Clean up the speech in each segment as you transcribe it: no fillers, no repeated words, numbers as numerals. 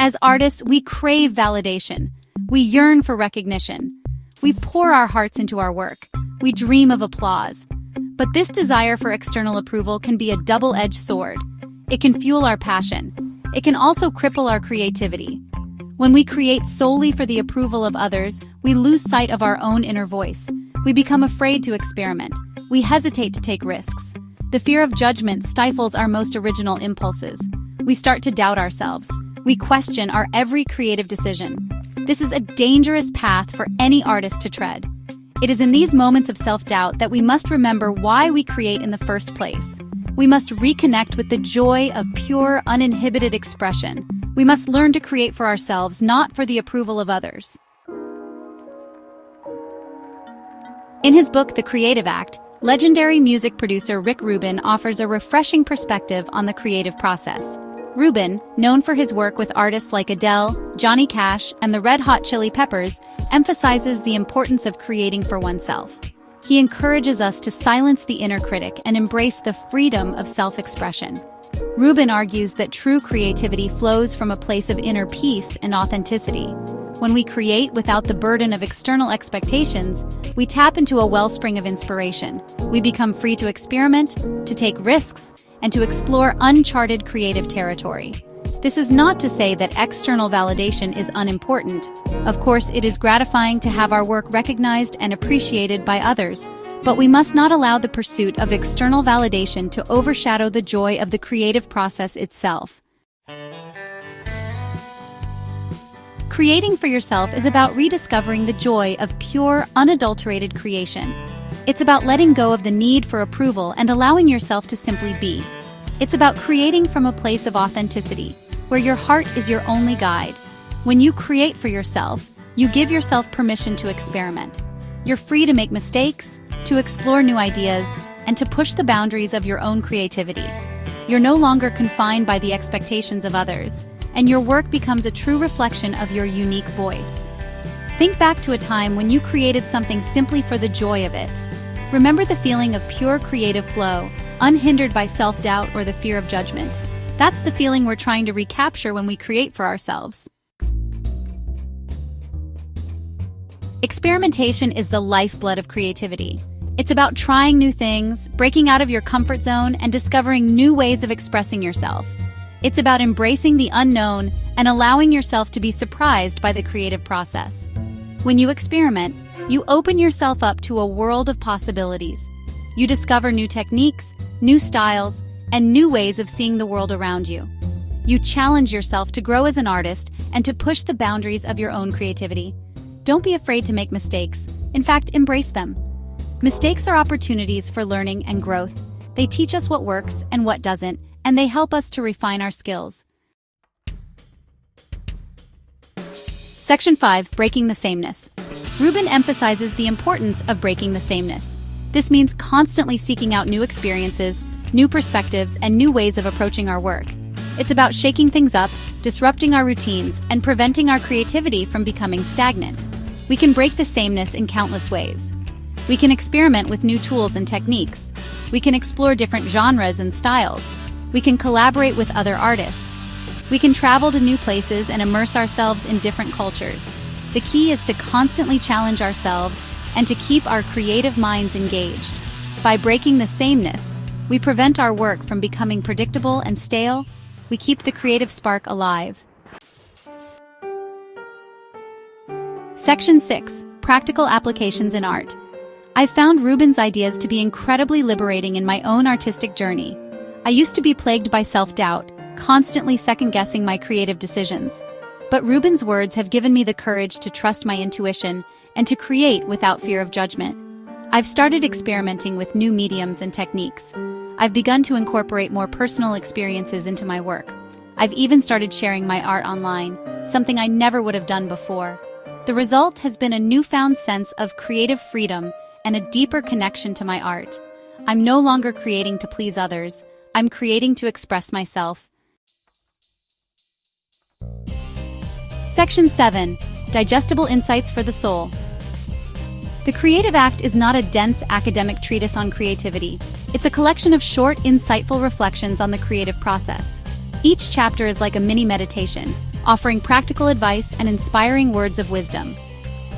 As artists, we crave validation. We yearn for recognition. We pour our hearts into our work. We dream of applause. But this desire for external approval can be a double-edged sword. It can fuel our passion. It can also cripple our creativity. When we create solely for the approval of others, we lose sight of our own inner voice. We become afraid to experiment. We hesitate to take risks. The fear of judgment stifles our most original impulses. We start to doubt ourselves. We question our every creative decision. This is a dangerous path for any artist to tread. It is in these moments of self-doubt that we must remember why we create in the first place. We must reconnect with the joy of pure, uninhibited expression. We must learn to create for ourselves, not for the approval of others. In his book, The Creative Act, legendary music producer Rick Rubin offers a refreshing perspective on the creative process. Rubin, known for his work with artists like Adele, Johnny Cash, and the Red Hot Chili Peppers, emphasizes the importance of creating for oneself. He encourages us to silence the inner critic and embrace the freedom of self-expression. Rubin argues that true creativity flows from a place of inner peace and authenticity. When we create without the burden of external expectations, we tap into a wellspring of inspiration. We become free to experiment, to take risks, and to explore uncharted creative territory. This is not to say that external validation is unimportant. Of course, it is gratifying to have our work recognized and appreciated by others, but we must not allow the pursuit of external validation to overshadow the joy of the creative process itself. Creating for yourself is about rediscovering the joy of pure, unadulterated creation. It's about letting go of the need for approval and allowing yourself to simply be. It's about creating from a place of authenticity, where your heart is your only guide. When you create for yourself, you give yourself permission to experiment. You're free to make mistakes, to explore new ideas, and to push the boundaries of your own creativity. You're no longer confined by the expectations of others, and your work becomes a true reflection of your unique voice. Think back to a time when you created something simply for the joy of it. Remember the feeling of pure creative flow, unhindered by self-doubt or the fear of judgment. That's the feeling we're trying to recapture when we create for ourselves. Experimentation is the lifeblood of creativity. It's about trying new things, breaking out of your comfort zone, and discovering new ways of expressing yourself. It's about embracing the unknown and allowing yourself to be surprised by the creative process. When you experiment, you open yourself up to a world of possibilities. You discover new techniques, new styles, and new ways of seeing the world around you. You challenge yourself to grow as an artist and to push the boundaries of your own creativity. Don't be afraid to make mistakes. In fact, embrace them. Mistakes are opportunities for learning and growth. They teach us what works and what doesn't, and they help us to refine our skills. Section 5. Breaking the sameness. Rubin emphasizes the importance of breaking the sameness. This means constantly seeking out new experiences, new perspectives, and new ways of approaching our work. It's about shaking things up, disrupting our routines, and preventing our creativity from becoming stagnant. We can break the sameness in countless ways. We can experiment with new tools and techniques. We can explore different genres and styles. We can collaborate with other artists. We can travel to new places and immerse ourselves in different cultures. The key is to constantly challenge ourselves and to keep our creative minds engaged. By breaking the sameness, we prevent our work from becoming predictable and stale. We keep the creative spark alive. Section 6. Practical applications in art. I've found Rubin's ideas to be incredibly liberating in my own artistic journey. I used to be plagued by self-doubt, constantly second-guessing my creative decisions. But Rubin's words have given me the courage to trust my intuition and to create without fear of judgment. I've started experimenting with new mediums and techniques. I've begun to incorporate more personal experiences into my work. I've even started sharing my art online, something I never would have done before. The result has been a newfound sense of creative freedom and a deeper connection to my art. I'm no longer creating to please others. I'm creating to express myself. Section 7. Digestible Insights for the Soul. The Creative Act is not a dense academic treatise on creativity. It's a collection of short, insightful reflections on the creative process. Each chapter is like a mini meditation, offering practical advice and inspiring words of wisdom.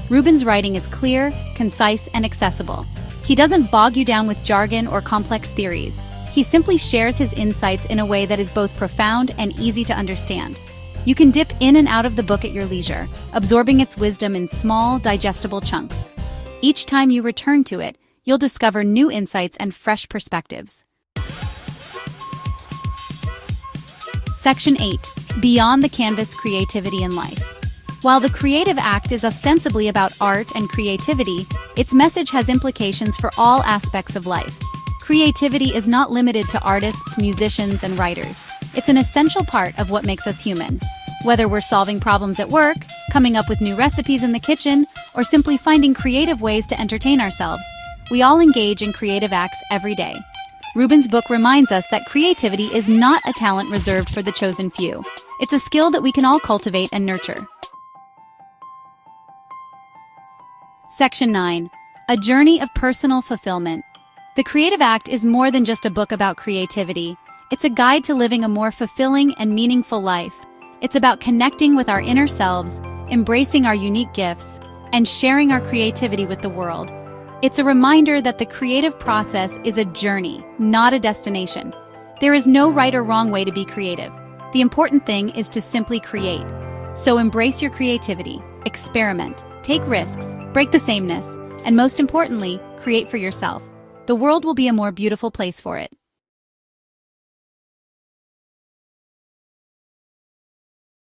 Rubin's writing is clear, concise, and accessible. He doesn't bog you down with jargon or complex theories. He simply shares his insights in a way that is both profound and easy to understand. You can dip in and out of the book at your leisure, absorbing its wisdom in small, digestible chunks. Each time you return to it, you'll discover new insights and fresh perspectives. Section 8. Beyond the Canvas: Creativity in Life. While the creative act is ostensibly about art and creativity, its message has implications for all aspects of life. Creativity is not limited to artists, musicians, and writers. It's an essential part of what makes us human. Whether we're solving problems at work, coming up with new recipes in the kitchen, or simply finding creative ways to entertain ourselves, we all engage in creative acts every day. Rubin's book reminds us that creativity is not a talent reserved for the chosen few. It's a skill that we can all cultivate and nurture. Section 9. A Journey of Personal Fulfillment. The Creative Act is more than just a book about creativity. It's a guide to living a more fulfilling and meaningful life. It's about connecting with our inner selves, embracing our unique gifts, and sharing our creativity with the world. It's a reminder that the creative process is a journey, not a destination. There is no right or wrong way to be creative. The important thing is to simply create. So embrace your creativity, experiment, take risks, break the sameness, and most importantly, create for yourself. The world will be a more beautiful place for it.